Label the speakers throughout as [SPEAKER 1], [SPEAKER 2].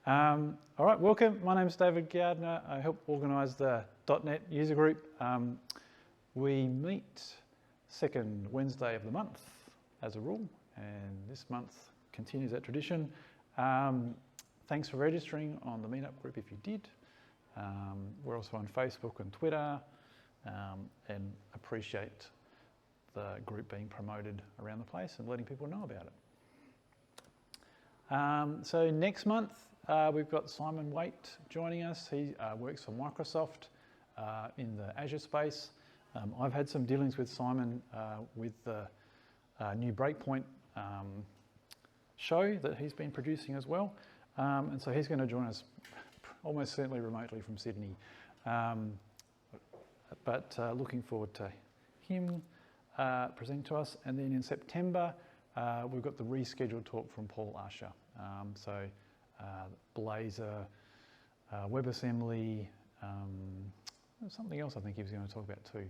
[SPEAKER 1] All right, welcome. My name's David Gardner. I help organise the .NET user group. We meet second Wednesday of the month as a rule, and this month continues that tradition. Thanks for registering on the meetup group if you did. We're also on Facebook and Twitter, and appreciate the group being promoted around the place and letting people know about it. So next month, we've got Simon Waite joining us. He works for Microsoft in the Azure space. I've had some dealings with Simon with the new Breakpoint show that he's been producing as well. And so he's going to join us almost certainly remotely from Sydney. But looking forward to him presenting to us. And then in September, we've got the rescheduled talk from Paul Usher. Blazor, WebAssembly, something else I think he was going to talk about too.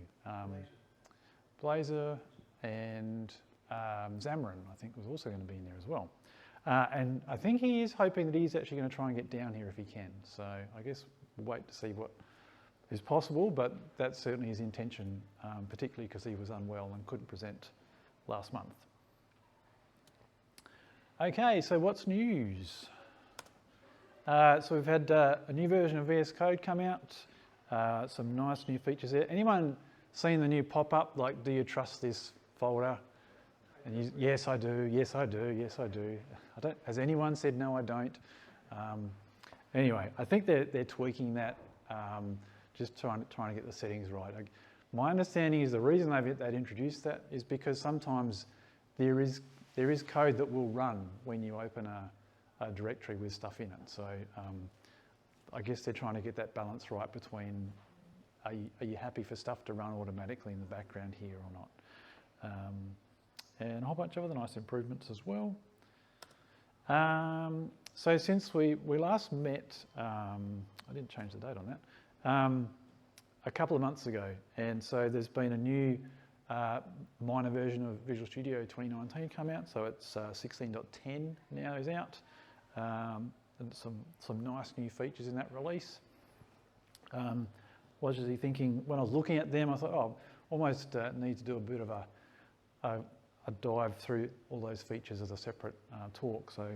[SPEAKER 1] Blazor and Xamarin, I think, was also going to be in there as well. And I think he is hoping that he's actually going to try and get down here if he can. So I guess we'll wait to see what is possible, but that's certainly his intention, particularly because he was unwell and couldn't present last month. Okay, so what's news? So we've had a new version of VS Code come out, some nice new features there. Anyone seen the new pop-up, like, do you trust this folder? And yes, I do, yes, I do, yes, I do. Has anyone said, no, I don't? Anyway, I think they're tweaking that, just trying to get the settings right. My understanding is the reason they've introduced that is because sometimes there is code that will run when you open a directory with stuff in it. So I guess they're trying to get that balance right between are you happy for stuff to run automatically in the background here or not? And a whole bunch of other nice improvements as well. So since we last met, I didn't change the date on that, a couple of months ago. And so there's been a new minor version of Visual Studio 2019 come out. So it's 16.10 now is out. And some nice new features in that release. Was actually thinking, when I was looking at them, I thought, oh, almost need to do a bit of a dive through all those features as a separate talk. So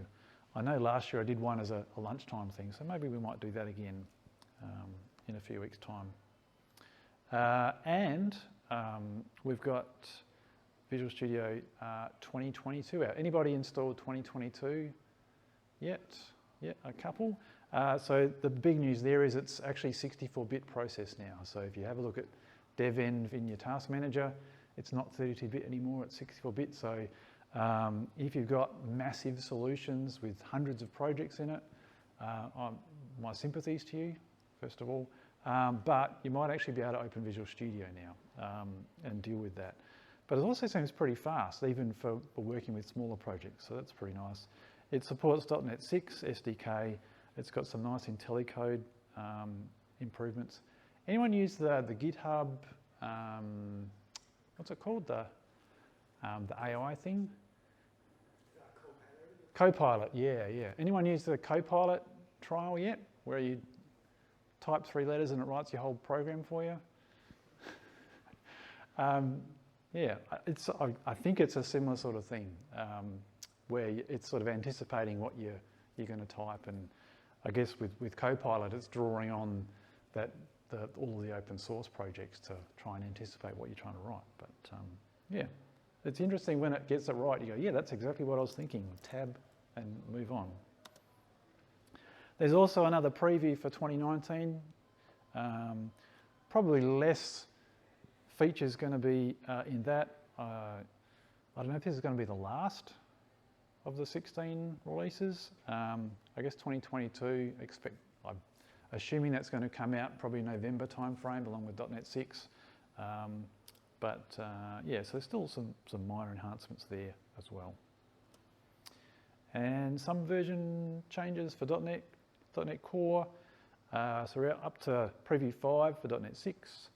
[SPEAKER 1] I know last year I did one as a lunchtime thing, so maybe we might do that again in a few weeks' time. And we've got Visual Studio 2022 out. Anybody installed 2022 yet? Yeah, a couple. So the big news there is it's actually 64-bit process now. So if you have a look at dev-env in your task manager, it's not 32-bit anymore, it's 64-bit. So if you've got massive solutions with hundreds of projects in it, my sympathies to you, first of all. But you might actually be able to open Visual Studio now and deal with that. But it also seems pretty fast, even for working with smaller projects, so that's pretty nice. It supports .NET 6 SDK. It's got some nice IntelliCode improvements. Anyone use the GitHub, what's it called, the AI thing? Copilot, yeah. Anyone use the Copilot trial yet, where you type 3 letters and it writes your whole program for you? Yeah, I think it's a similar sort of thing, where it's sort of anticipating what you're going to type, and I guess with Copilot it's drawing on all of the open source projects to try and anticipate what you're trying to write. But yeah, it's interesting when it gets it right. You go, yeah, that's exactly what I was thinking. Tab and move on. There's also another preview for 2019. Probably less features going to be in that. I don't know if this is going to be the last of the 16 releases. I guess 2022, I'm assuming that's going to come out probably November timeframe along with .NET 6. Yeah, so there's still some minor enhancements there as well. And some version changes for .NET Core. So we're up to Preview 5 for .NET 6,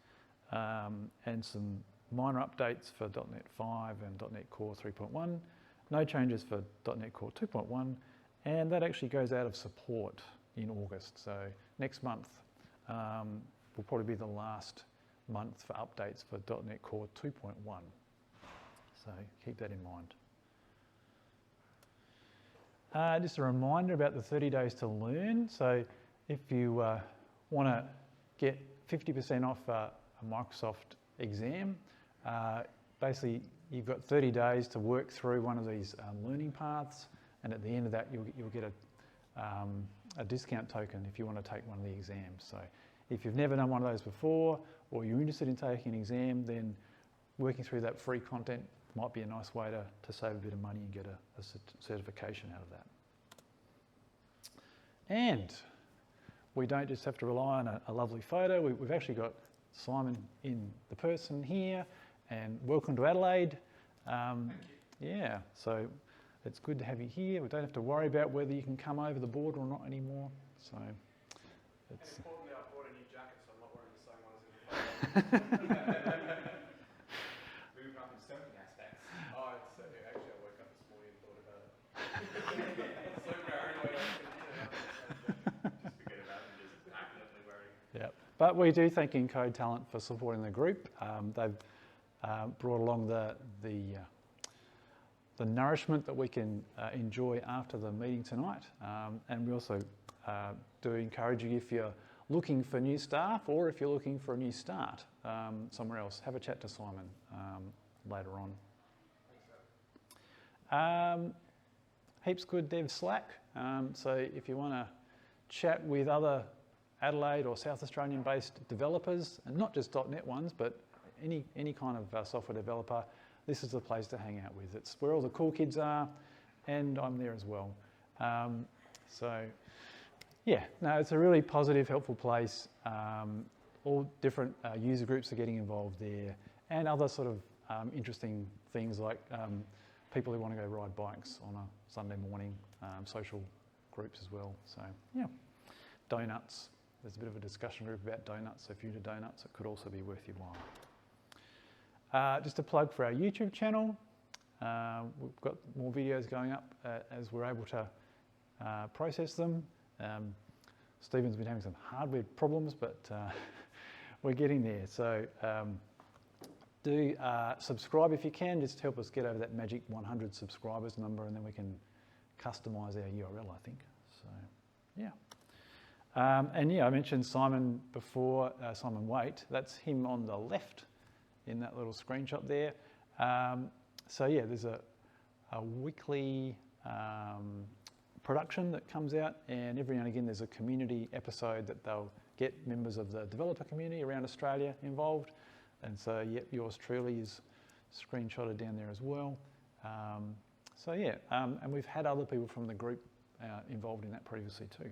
[SPEAKER 1] and some minor updates for .NET 5 and .NET Core 3.1. No changes for .NET Core 2.1, And that actually goes out of support in August. So next month will probably be the last month for updates for .NET Core 2.1. So keep that in mind. Just a reminder about the 30 days to learn. So if you want to get 50% off a Microsoft exam, basically you've got 30 days to work through one of these learning paths, and at the end of that you'll get a discount token if you want to take one of the exams. So if you've never done one of those before, or you're interested in taking an exam, then working through that free content might be a nice way to save a bit of money and get a certification out of that. And we don't just have to rely on a lovely photo. We've actually got Simon in the person here, and welcome to Adelaide. Yeah, so it's good to have you here. We don't have to worry about whether you can come over the border or not anymore. So it's
[SPEAKER 2] importantly, I bought a new jacket, so I'm not wearing the same one as in the photo. Moving up in so many aspects. Oh, it's actually I woke up this morning and thought about it. So paranoid. Just forget about it and just accidentally wearing it.
[SPEAKER 1] Yeah, but we do thank Encode Talent for supporting the group. They've brought along the nourishment that we can enjoy after the meeting tonight, and we also do encourage you, if you're looking for new staff or if you're looking for a new start somewhere else, have a chat to Simon later on. Heaps good dev Slack, so if you want to chat with other Adelaide or South Australian based developers, and not just .NET ones, but any kind of software developer, this is the place to hang out with. It's where all the cool kids are, and I'm there as well. So yeah, no, it's a really positive, helpful place. All different user groups are getting involved there, and other sort of interesting things like people who want to go ride bikes on a Sunday morning, social groups as well. So yeah, donuts. There's a bit of a discussion group about donuts, so if you're into donuts, it could also be worth your while. Just a plug for our YouTube channel. We've got more videos going up as we're able to process them. Stephen's been having some hardware problems, but we're getting there. So do subscribe if you can, just to help us get over that magic 100 subscribers number, and then we can customise our URL, I think. So yeah. And yeah, I mentioned Simon before, Simon Waite. That's him on the left in that little screenshot there. So yeah, there's a weekly production that comes out, and every now and again there's a community episode that they'll get members of the developer community around Australia involved. And so yep, yours truly is screenshotted down there as well. So yeah, and we've had other people from the group involved in that previously too.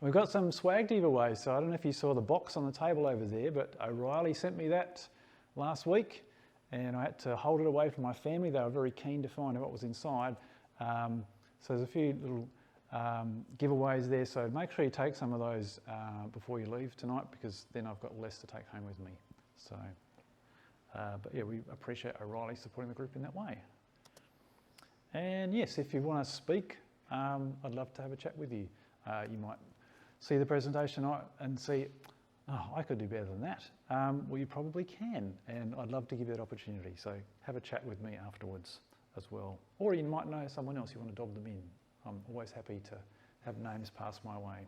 [SPEAKER 1] We've got some swag to give away, so I don't know if you saw the box on the table over there, but O'Reilly sent me that last week, and I had to hold it away from my family. They were very keen to find out what was inside. So there's a few little giveaways there, so make sure you take some of those before you leave tonight, because then I've got less to take home with me. So, but yeah, we appreciate O'Reilly supporting the group in that way. And yes, if you want to speak, I'd love to have a chat with you. You might see the presentation and see, oh, I could do better than that. Well, you probably can, and I'd love to give you that opportunity. So have a chat with me afterwards as well. Or you might know someone else, you want to dob them in. I'm always happy to have names passed my way.